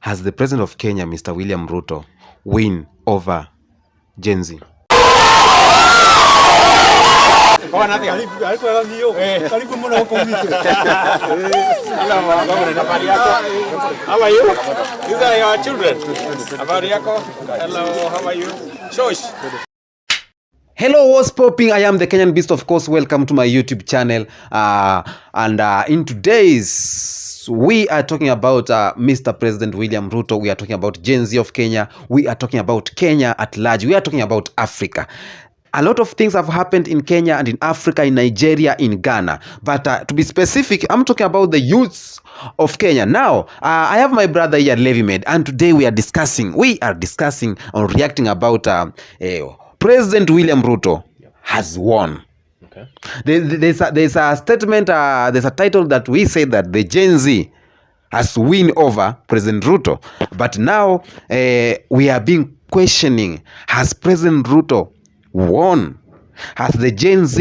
Has the president of Kenya, Mr. William Ruto, win over Genz? How are you? These are your children. Hello, how are you? Shosh. Hello, what's popping? I am the Kenyan Beast, of course. Welcome to my YouTube channel. In today's, we are talking about Mr. President William Ruto. We are talking about Genz of Kenya. We are talking about Kenya at large. We are talking about Africa. A lot of things have happened in Kenya and in Africa, in Nigeria, in Ghana. But to be specific, I'm talking about the youths of Kenya. Now, I have my brother here, Levimed, and today we are discussing on reacting about President William Ruto has won. Okay. There's a statement, there's a title that we say that the Genz has win over President Ruto. But now we are being questioning, has President Ruto won? Has the Genz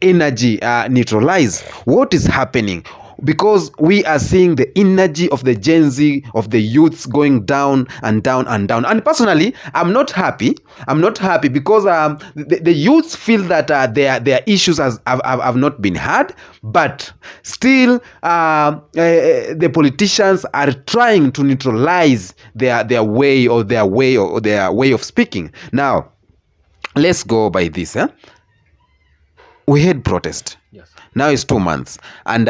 energy neutralized? What is happening? Because we are seeing the energy of the Genz, of the youths going down and down and down. And personally, I'm not happy. Because the youths feel that their issues have not been heard. But still, the politicians are trying to neutralize their way of speaking. Now, let's go by this. We had protest. Yes. Now it's 2 months. And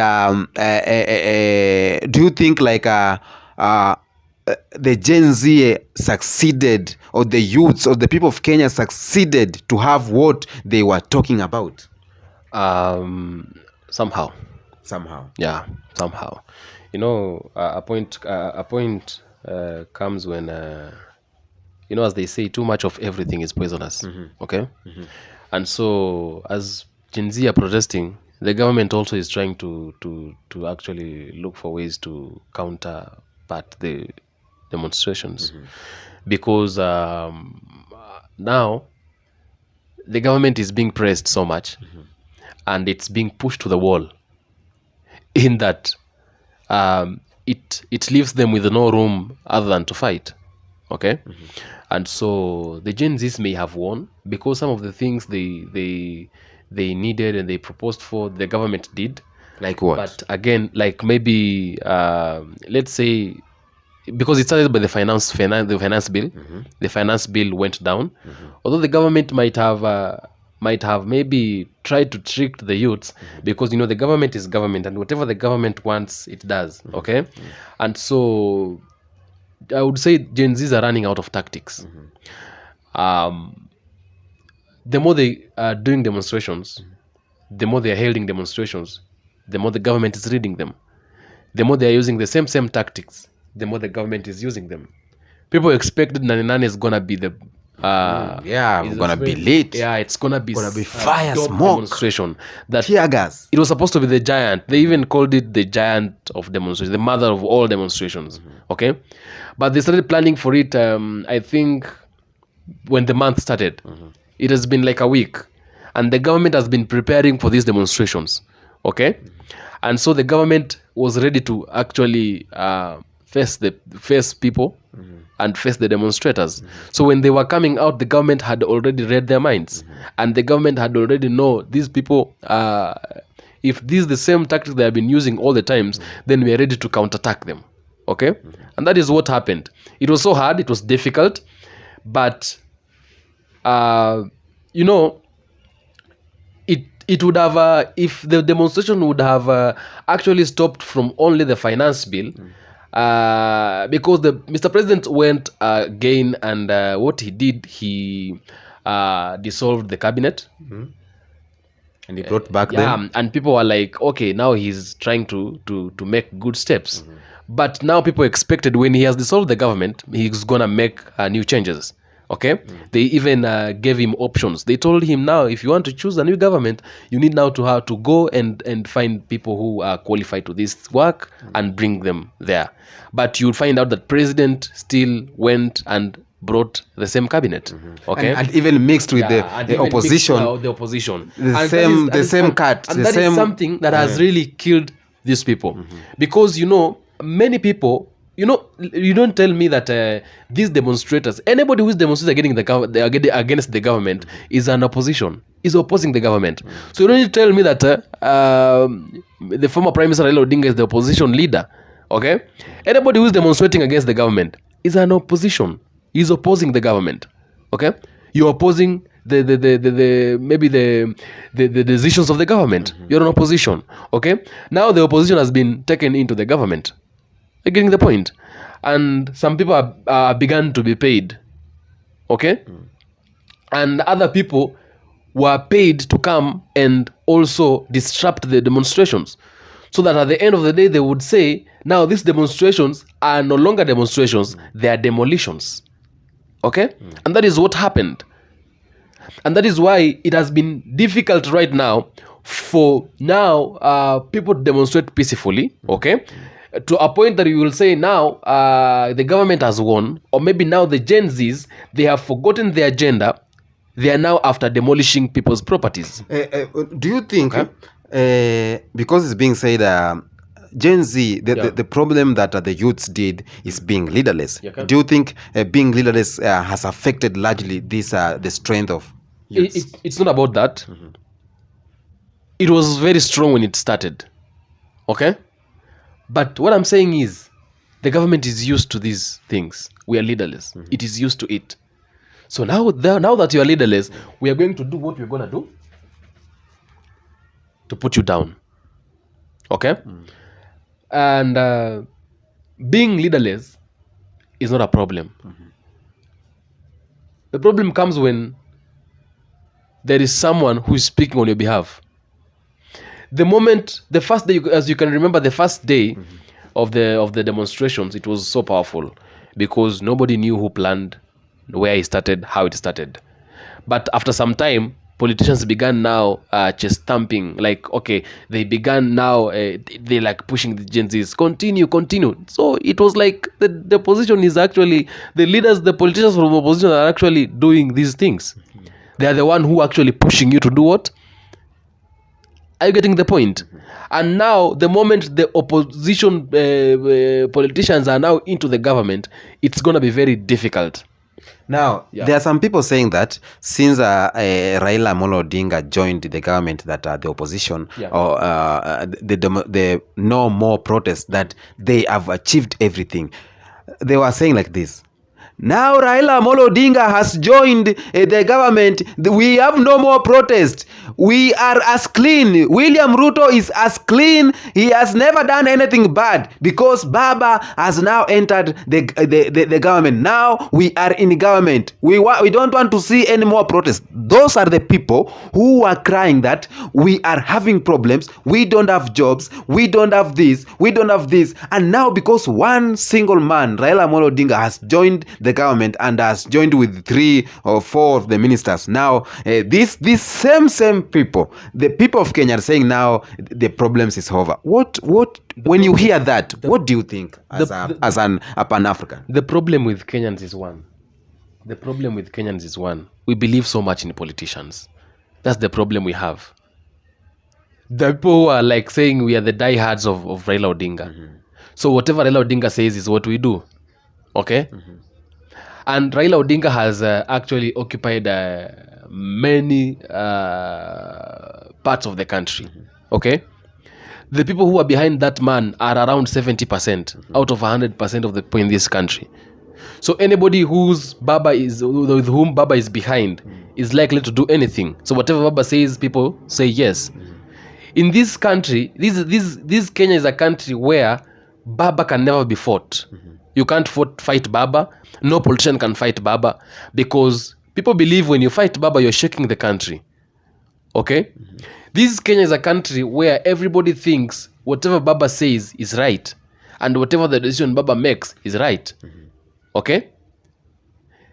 do you think like the Genz succeeded, or the youths or the people of Kenya succeeded to have what they were talking about? Somehow. Yeah, somehow. You know, a point comes when as they say, too much of everything is poisonous. Mm-hmm. Okay. Mm-hmm. And so, as Genz are protesting, the government also is trying to actually look for ways to counterpart the demonstrations. Mm-hmm. Because now the government is being pressed so much, Mm-hmm. and it's being pushed to the wall, in that it leaves them with no room other than to fight. Okay. Mm-hmm. And so the Genz may have won because some of the things they needed and they proposed for, the government did. Like what? But again, like maybe let's say, because it started by the finance bill. Mm-hmm. The finance bill went down. Mm-hmm. Although the government might have maybe tried to trick the youths, Mm-hmm. because the government is government, and whatever the government wants, it does. Mm-hmm. Okay. Mm-hmm. And so I would say Genz are running out of tactics. Mm-hmm. The more they are doing demonstrations, the more they are holding demonstrations, the more the government is reading them. The more they are using the same tactics, the more the government is using them. People expected 99 is gonna be the we're gonna be lit. Yeah, it's gonna be fire, dope smoke, demonstration. That tear gas. it was supposed to be the giant. They even called it the giant of demonstrations, the mother of all demonstrations. Mm-hmm. Okay, but they started planning for it. I think when the month started, Mm-hmm. it has been like a week, and the government has been preparing for these demonstrations. Okay, and so the government was ready to actually face people. Mm-hmm. And face the demonstrators. So when they were coming out, the government had already read their minds, and the government had already know these people. If this is the same tactic they have been using all the times, then we are ready to counterattack them. Okay, and that is what happened. It was so hard. It was difficult, but it would have if the demonstration would have actually stopped from only the finance bill. Because Mr. President went again, and what he did, he dissolved the cabinet. Mm-hmm. And he brought back them. And people were like, okay, now he's trying to make good steps. Mm-hmm. But now people expected, when he has dissolved the government, he's gonna make new changes. Okay. Mm-hmm. They even gave him options. They told him, now if you want to choose a new government, you need now to have to go and find people who are qualified to this work, and bring them there. But you'll find out that president still went and brought the same cabinet. Okay, and even mixed with the opposition. The opposition. The same cut. And is something that has really killed these people. Because many people, you don't tell me that these demonstrators, anybody who is demonstrating against the government is an opposition, is opposing the government. So you don't need to tell me that the former Prime Minister Raila Odinga is the opposition leader. Okay, anybody who is demonstrating against the government is an opposition. Is opposing the government. Okay, you're opposing maybe the decisions of the government. You're an opposition. Okay, now the opposition has been taken into the government. You're getting the point? And some people are begun to be paid. Okay, and other people were paid to come and also disrupt the demonstrations, so that at the end of the day they would say, now these demonstrations are no longer demonstrations, they are demolitions. Okay, and that is what happened. And that is why it has been difficult right now for people to demonstrate peacefully, okay, to a point that you will say now the government has won, or maybe now the Gen Zs, they have forgotten their agenda. They are now after demolishing people's properties. Do you think, because it's being said, Gen Z, the problem that the youths did is being leaderless. Do you think being leaderless has affected largely this the strength of youths? It's not about that. It was very strong when it started. Okay? But what I'm saying is, the government is used to these things. We are leaderless. It is used to it. So now that you are leaderless, we are going to do what we're going to do to put you down. Okay? And being leaderless is not a problem. The problem comes when there is someone who is speaking on your behalf. The first day, as you can remember, the first day of the demonstrations, it was so powerful because nobody knew who planned, where it started, how it started. But after some time, politicians began now chest thumping, like, okay, they began now, they like pushing the Gen Zs, continue. So it was like the opposition is actually, the leaders, the politicians from opposition are actually doing these things. They are the one who actually pushing you to do what? Are you getting the point? And now, the moment the opposition politicians are now into the government, it's going to be very difficult. Now, there are some people saying that since Raila Amolo Odinga joined the government, that the opposition or the no more protests, that they have achieved everything. They were saying like this: now Raila Amolo Odinga has joined the government. We have no more protest. We are as clean. William Ruto is as clean. He has never done anything bad because Baba has now entered the government. Now we are in government. We don't want to see any more protests. Those are the people who are crying that we are having problems. We don't have jobs. We don't have this. We don't have this. And now because one single man, Raila Amolo Odinga, has joined the government and has joined with 3 or 4 of the ministers. Now, these same people, the people of Kenya, are saying now the problems is over. When you hear that, what do you think as a Pan-African? The problem with Kenyans is one. We believe so much in politicians. That's the problem we have. The people who are like saying we are the diehards of Raila Odinga. So whatever Raila Odinga says is what we do. Okay? And Raila Odinga has actually occupied many parts of the country. Okay? The people who are behind that man are around 70% out of 100% of the people in this country. So anybody with whom Baba is behind is likely to do anything. So whatever Baba says, people say yes. In this country, this Kenya is a country where Baba can never be fought. You can't fight Baba. No politician can fight Baba, because people believe when you fight Baba, you're shaking the country. Okay? This Kenya is a country where everybody thinks whatever Baba says is right, and whatever the decision Baba makes is right. Okay?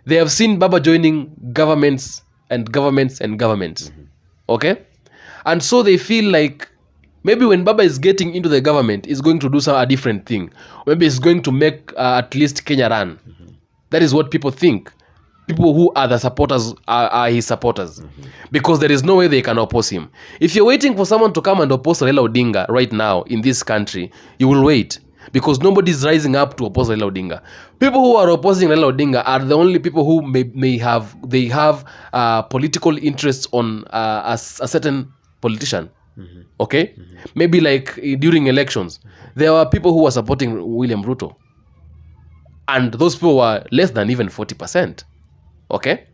They have seen Baba joining governments. Okay? And so they feel like maybe when Baba is getting into the government, he's going to do a different thing. Maybe he's going to make at least Kenya run. That is what people think. People who are the supporters are his supporters. Because there is no way they can oppose him. If you're waiting for someone to come and oppose Raila Odinga right now in this country, you will wait. because nobody is rising up to oppose Raila Odinga. People who are opposing Raila Odinga are the only people who may have political interests on a certain politician. Okay, maybe like during elections, there were people who were supporting William Ruto, and those people were less than even 40%. Okay,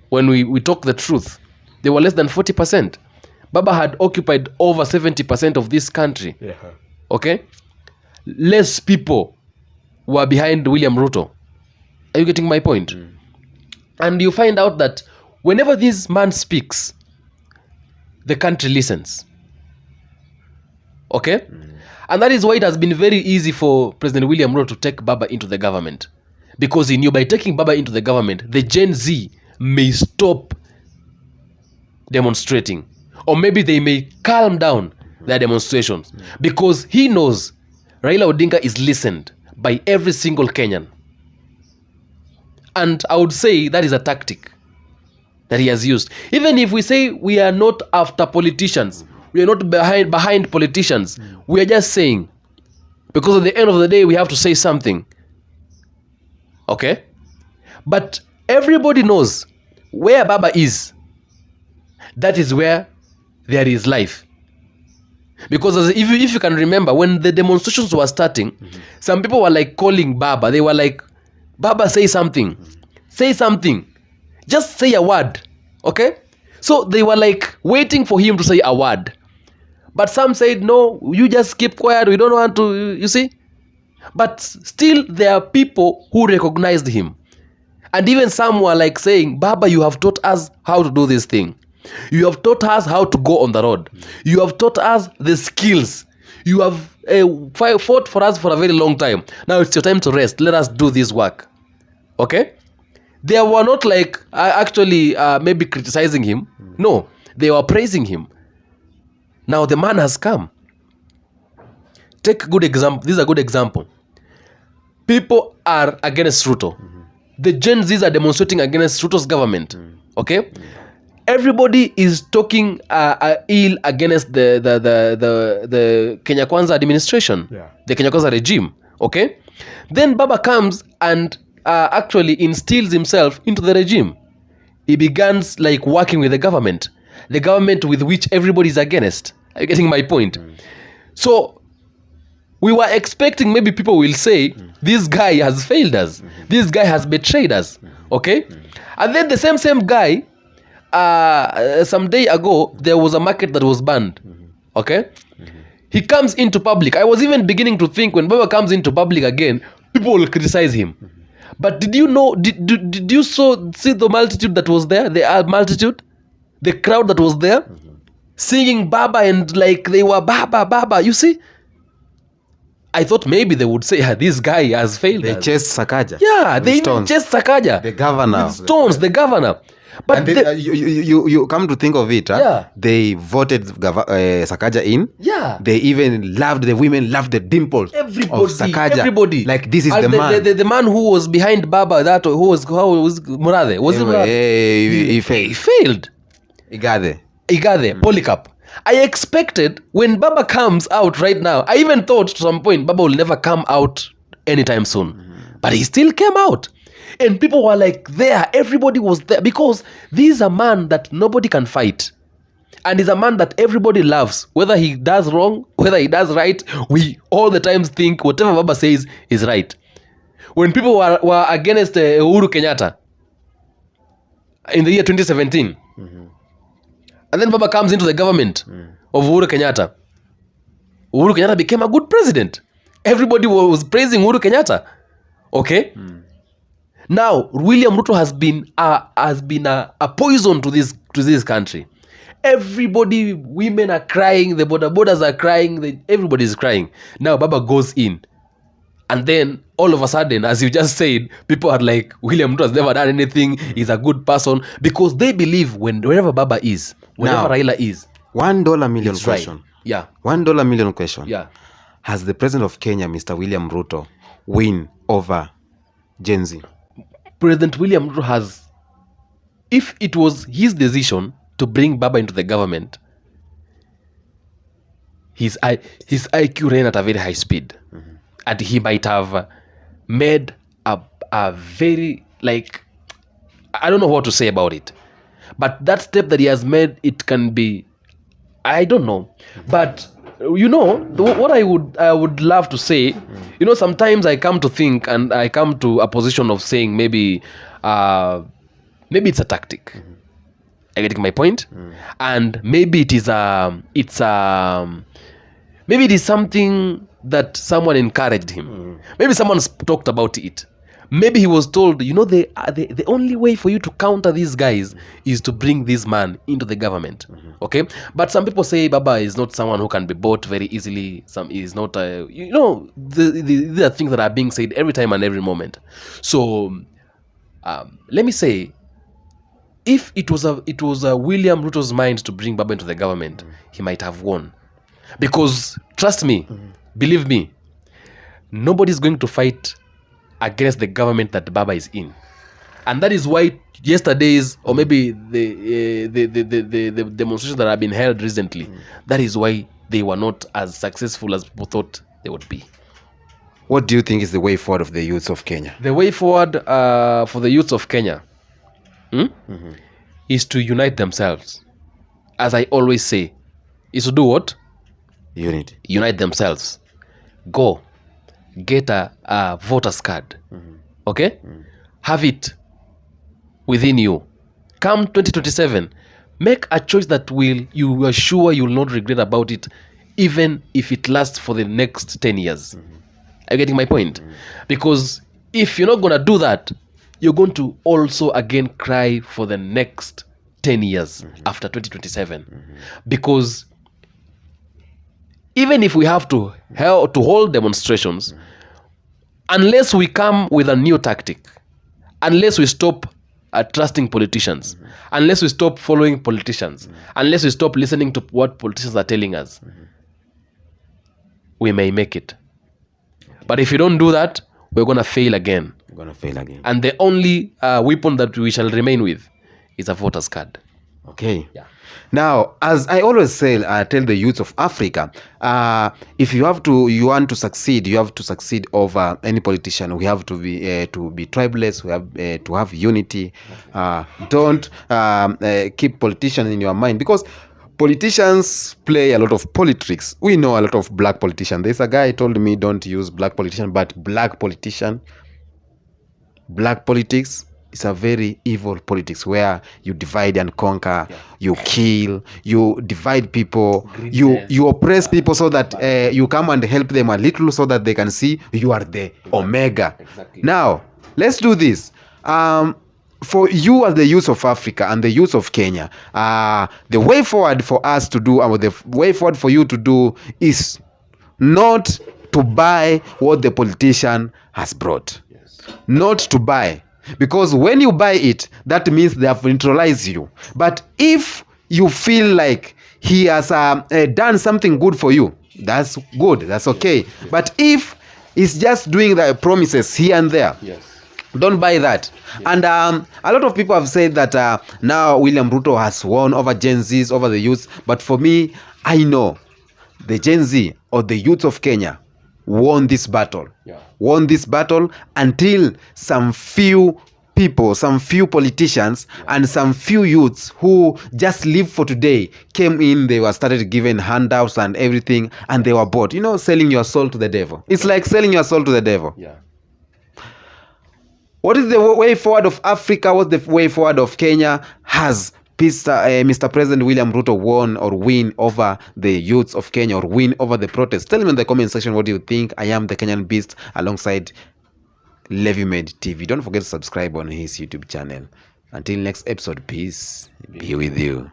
when we talk the truth, they were less than 40%. Baba had occupied over 70% of this country. Yeah. Okay, less people were behind William Ruto. Are you getting my point? And you find out that whenever this man speaks, the country listens. Okay? And that is why it has been very easy for President William Ruto to take Baba into the government. Because he knew by taking Baba into the government, the Gen Z may stop demonstrating. Or maybe they may calm down their demonstrations. Because he knows Raila Odinga is listened by every single Kenyan. And I would say that is a tactic that he has used. Even if we say we are not after politicians, we are not behind politicians, we are just saying, because at the end of the day, we have to say something. Okay? But everybody knows where Baba is. That is where there is life. Because if you can remember, when the demonstrations were starting, some people were like calling Baba. They were like, Baba, say something. Say something. Just say a word. Okay? So they were like waiting for him to say a word. But some said, no, you just keep quiet. We don't want to, you see? But still, there are people who recognized him. And even some were like saying, Baba, you have taught us how to do this thing. You have taught us how to go on the road. You have taught us the skills. You have fought for us for a very long time. Now it's your time to rest. Let us do this work. Okay? They were not like actually maybe criticizing him. No, they were praising him. Now the man has come. Take a good example. This is a good example. People are against Ruto. The Gen Zs are demonstrating against Ruto's government. Okay? Everybody is talking ill against the Kenya Kwanza administration, the Kenya Kwanza regime. Okay? Then Baba comes and actually instills himself into the regime. He begins like working with the government with which everybody is against. Are you getting my point? So we were expecting maybe people will say, this guy has failed us. This guy has betrayed us. Okay? And then the same guy, some day ago, there was a market that was banned. Okay? He comes into public. I was even beginning to think when Baba comes into public again, people will criticize him. But did you know, did you see the multitude that was there? The multitude? The crowd that was there? Singing Baba and like they were Baba. You see? I thought maybe they would say, this guy has failed They us. chased Sakaja. Yeah, they stones. chased Sakaja. The governor. With stones, the governor. But And they, you come to think of it, Yeah. they voted Sakaja in. Yeah. They even loved the women, loved the dimples of Sakaja. Everybody. Like this is And the man. The man who was behind Baba, who was Murade. Was it Murade? He He failed. failed. Igade. Igade, Polycarp. I expected when Baba comes out right now, I even thought to some point Baba will never come out anytime soon. But he still came out. And people were like there. Everybody was there. Because this is a man that nobody can fight. And he's a man that everybody loves. Whether he does wrong, whether he does right, we all the times think whatever Baba says is right. When people were against Uhuru Kenyatta in the year 2017, and then Baba comes into the government of Uhuru Kenyatta, Uhuru Kenyatta became a good president. Everybody was praising Uhuru Kenyatta. Okay? Now, William Ruto has been a poison to this country. Everybody, women are crying, the borders are crying, everybody is crying. Now, Baba goes in. And then, all of a sudden, as you just said, people are like, William Ruto has never done anything, he's a good person. Because they believe wherever Baba is, wherever Raila is. $1 million it's question. right. Yeah. $1 million question. Yeah. Has the president of Kenya, Mr. William Ruto, win over Gen Z? President William Ruto has, if it was his decision to bring Baba into the government, his IQ ran at a very high speed. and he might have made a very, like, I don't know what to say about it, but that step that he has made, it can be, I don't know, but what I would love to say, sometimes I come to think, and I come to a position of saying maybe it's a tactic. Are you getting my point? And maybe it is maybe it is something that someone encouraged him. Maybe someone's talked about it. Maybe he was told, the only way for you to counter these guys is to bring this man into the government. Okay? But some people say Baba is not someone who can be bought very easily. Some is not, these are things that are being said every time and every moment. So, let me say, if it was William Ruto's mind to bring Baba into the government, he might have won. Because, trust me, believe me, nobody's going to fight against the government that Baba is in. And that is why yesterday's, or maybe the demonstrations that have been held recently, that is why they were not as successful as people thought they would be. What do you think is the way forward of the youths of Kenya? The way forward for the youths of Kenya is to unite themselves. As I always say, is to do what? Unite themselves. Go. Get a voter's card. Okay? Have it within you. Come 2027, make a choice that you are sure you will not regret about it, even if it lasts for the next 10 years. Are you getting my point? Because if you're not going to do that, you're going to also again cry for the next 10 years after 2027. Because even if we have to hold demonstrations, unless we come with a new tactic, unless we stop trusting politicians, unless we stop following politicians, unless we stop listening to what politicians are telling us, we may make it. But if you don't do that, we're going to fail again. And the only weapon that we shall remain with is a voter's card. Okay. Yeah. Now, as I always say, tell the youth of Africa, if you want to succeed, you have to succeed over any politician. We have to be tribeless. We have to have unity. Don't keep politicians in your mind, because politicians play a lot of politics. We know a lot of black politicians. There's a guy told me don't use black politician, but black politics is a very evil politics where you divide and conquer, you kill, you divide people, you oppress people so that you come and help them a little so that they can see you are the omega. Exactly. Now, let's do this. For you as the youth of Africa and the youth of Kenya, the way forward for us to do, or the way forward for you to do, is not to buy what the politician has brought. Not to buy. Because when you buy it, that means they have neutralized you. But if you feel like he has done something good for you, that's good, that's okay. Yes. But if he's just doing the promises here and there, don't buy that. Yes. And a lot of people have said that now William Ruto has won over Gen Zs, over the youth. But for me, I know the Gen Z or the youth of Kenya won this battle. Won this battle until some few people, some few politicians, and some few youths who just live for today came in. They were started giving handouts and everything, and they were bought. Selling your soul to the devil. It's like selling your soul to the devil. What is the way forward of Africa? What's the way forward of Kenya? Has Mr. President William Ruto won or win over the youths of Kenya, or win over the protests? Tell me in the comment section what do you think. I am the Kenyan Beast alongside Levy-Made TV. Don't forget to subscribe on his YouTube channel. Until next episode, peace be with you.